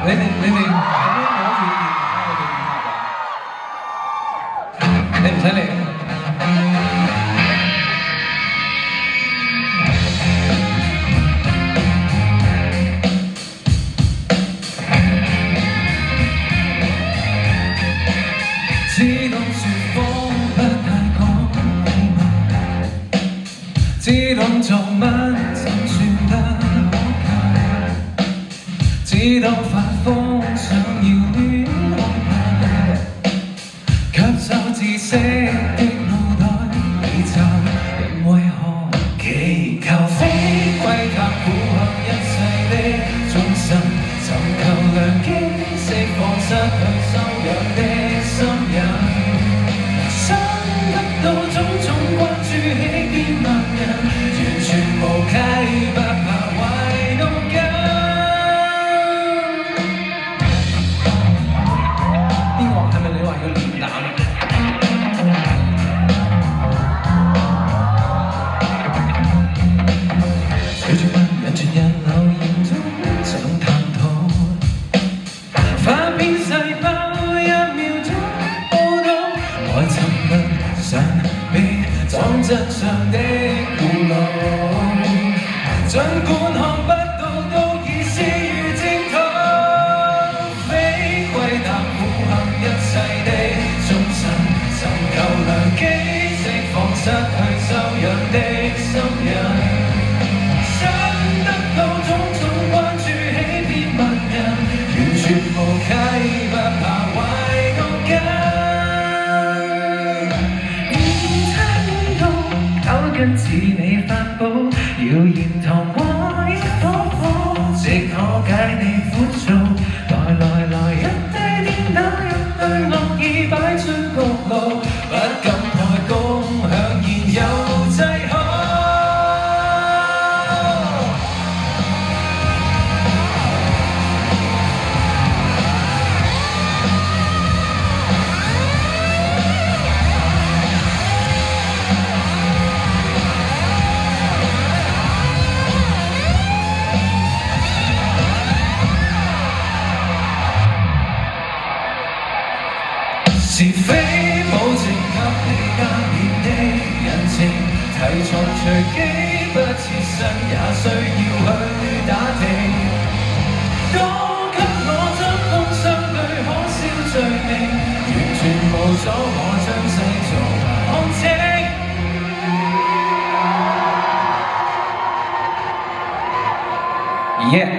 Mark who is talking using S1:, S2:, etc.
S1: 你哋攞住電話，我哋電話㗎，你唔使理。知道說謊不太講禮貌，知道作文怎算得可靠，知道發瘋想要戀愛吧，吸收知識的腦袋比較，人為何祈求飛歸塔苦行一世的終身，尋求良機釋放失去修養的心癮，想得到種種關注欺騙萬人，完全無稽不怕壞腦筋。邊個係咪你話要練膽啊？隨住問人傳人流言中想探討，發片細胞一秒鐘報道，來尋問神秘裝真相的葫蘆，儘管看不到都已視如正途，飛歸塔苦行一世的終身，尋求良機釋放失去修養的心癮，想得到種種關注欺騙萬人，完全無稽不怕壞腦筋。差到搞跟似你發布，謠言堂話一夥夥，即可解你苦燥。來一低點打一對樂意擺出角路，不敢開工響現有制好。是非保證給你加冕的人情，題材隨機不切身，也需要去打聽。多給我針鋒相對可笑罪名，完全無阻我將世俗看清。Yeah。